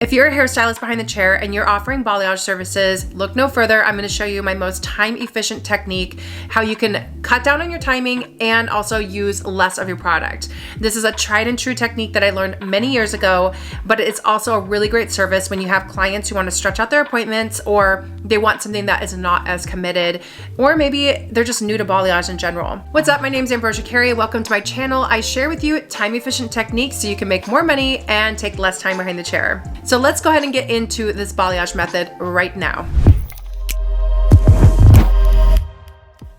If you're a hairstylist behind the chair and you're offering balayage services, look no further. I'm going to show you my most time-efficient technique, how you can cut down on your timing and also use less of your product. This is a tried and true technique that I learned many years ago, but it's also a really great service when you have clients who want to stretch out their appointments, or they want something that is not as committed, or maybe they're just new to balayage in general. What's up? My name is Ambrosia Carey. Welcome to my channel. I share with you time-efficient techniques so you can make more money and take less time behind the chair. So let's go ahead and get into this balayage method right now.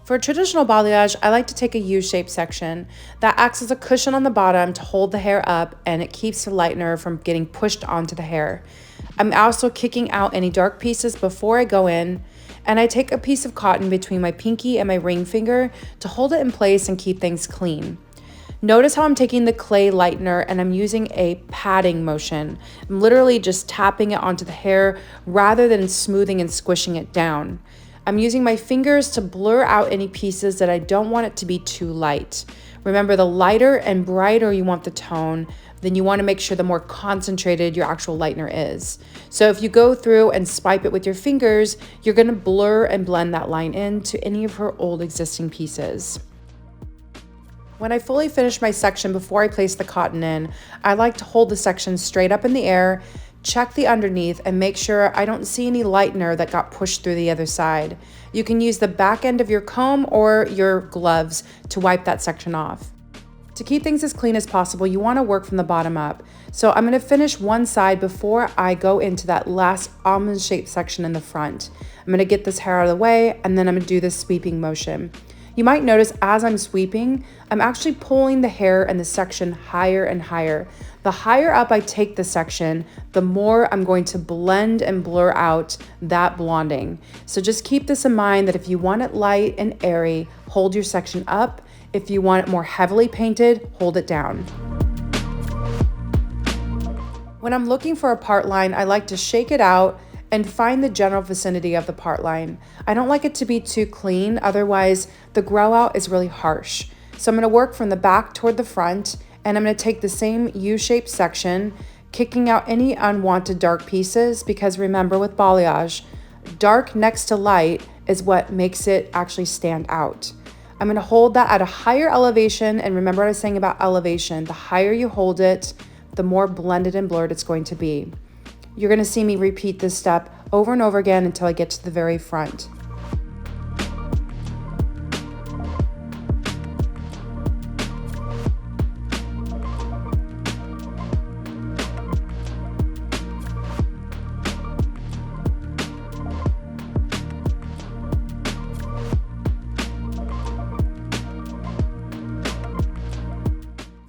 For traditional balayage, I like to take a U-shaped section that acts as a cushion on the bottom to hold the hair up, and it keeps the lightener from getting pushed onto the hair. I'm also kicking out any dark pieces before I go in, and I take a piece of cotton between my pinky and my ring finger to hold it in place and keep things clean. Notice how I'm taking the clay lightener and I'm using a patting motion. I'm literally just tapping it onto the hair rather than smoothing and squishing it down. I'm using my fingers to blur out any pieces that I don't want it to be too light. Remember, the lighter and brighter you want the tone, then you want to make sure the more concentrated your actual lightener is. So if you go through and swipe it with your fingers, you're going to blur and blend that line into any of her old existing pieces. When I fully finish my section before I place the cotton in, I like to hold the section straight up in the air, check the underneath, and make sure I don't see any lightener that got pushed through the other side. You can use the back end of your comb or your gloves to wipe that section off. To keep things as clean as possible, you want to work from the bottom up. So I'm going to finish one side before I go into that last almond-shaped section in the front. I'm going to get this hair out of the way, and then I'm going to do this sweeping motion. You might notice as I'm sweeping, I'm actually pulling the hair and the section higher and higher. The higher up I take the section, the more I'm going to blend and blur out that blonding. So just keep this in mind that if you want it light and airy, hold your section up. If you want it more heavily painted, hold it down. When I'm looking for a part line, I like to shake it out and find the general vicinity of the part line. I don't like it to be too clean, otherwise the grow out is really harsh. So I'm gonna work from the back toward the front, and I'm gonna take the same U-shaped section, kicking out any unwanted dark pieces, because remember with balayage, dark next to light is what makes it actually stand out. I'm gonna hold that at a higher elevation, and remember what I was saying about elevation. The higher you hold it, the more blended and blurred it's going to be. You're going to see me repeat this step over and over again until I get to the very front.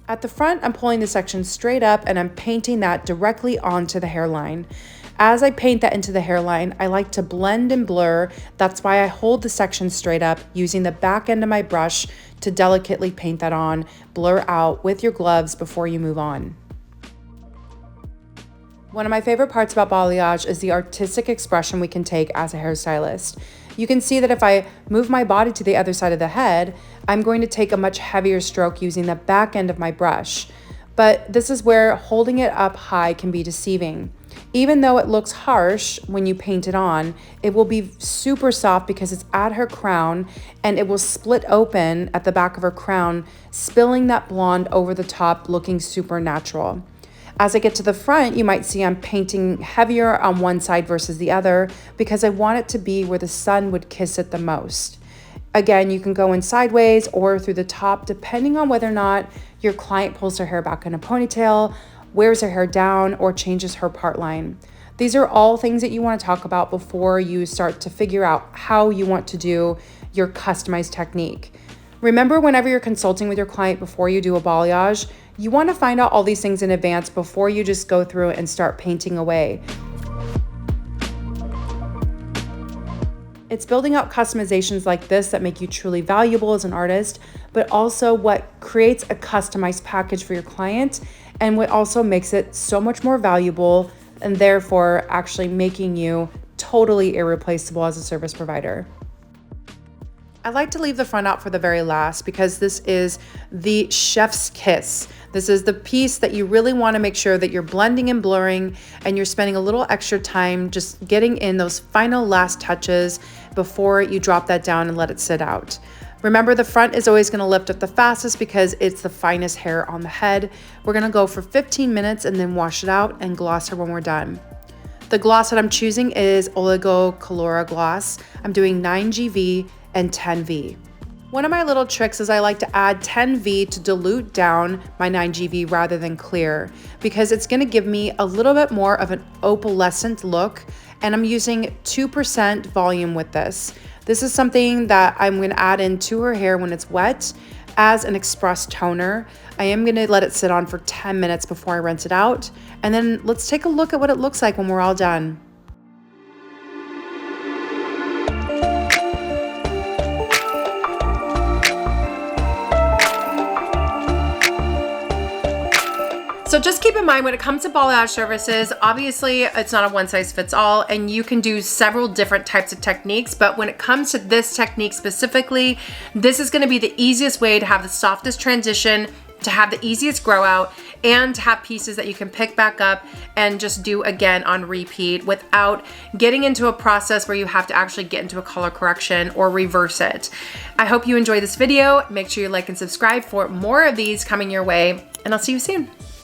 At the front, I'm pulling the section straight up and I'm painting that directly onto the hairline. As I paint that into the hairline, I like to blend and blur. That's why I hold the section straight up, using the back end of my brush to delicately paint that on, blur out with your gloves before you move on. One of my favorite parts about balayage is the artistic expression we can take as a hairstylist. You can see that if I move my body to the other side of the head, I'm going to take a much heavier stroke using the back end of my brush. But this is where holding it up high can be deceiving. Even though it looks harsh when you paint it on, it will be super soft because it's at her crown, and it will split open at the back of her crown, spilling that blonde over the top, looking super natural. As I get to the front, you might see I'm painting heavier on one side versus the other because I want it to be where the sun would kiss it the most. Again, you can go in sideways or through the top, depending on whether or not your client pulls her hair back in a ponytail, wears her hair down, or changes her part line. These are all things that you want to talk about before you start to figure out how you want to do your customized technique. Remember, whenever you're consulting with your client before you do a balayage, you want to find out all these things in advance before you just go through and start painting away. It's building out customizations like this that make you truly valuable as an artist, but also what creates a customized package for your client, and what also makes it so much more valuable, and therefore actually making you totally irreplaceable as a service provider. I like to leave the front out for the very last because this is the chef's kiss. This is the piece that you really want to make sure that you're blending and blurring, and you're spending a little extra time just getting in those final last touches before you drop that down and let it sit out. Remember, the front is always going to lift up the fastest because it's the finest hair on the head. We're going to go for 15 minutes and then wash it out and gloss her when we're done. The gloss that I'm choosing is Oligo Colora Gloss. I'm doing 9GV and 10V. One of my little tricks is I like to add 10V to dilute down my 9GV rather than clear, because it's going to give me a little bit more of an opalescent look, and I'm using 2% volume with this. This is something that I'm going to add into her hair when it's wet as an express toner. I am going to let it sit on for 10 minutes before I rinse it out, and then let's take a look at what it looks like when we're all done. So just keep in mind, when it comes to balayage services, obviously it's not a one size fits all, and you can do several different types of techniques. But when it comes to this technique specifically, this is going to be the easiest way to have the softest transition, to have the easiest grow out, and to have pieces that you can pick back up and just do again on repeat without getting into a process where you have to actually get into a color correction or reverse it. I hope you enjoy this video. Make sure you like and subscribe for more of these coming your way, and I'll see you soon.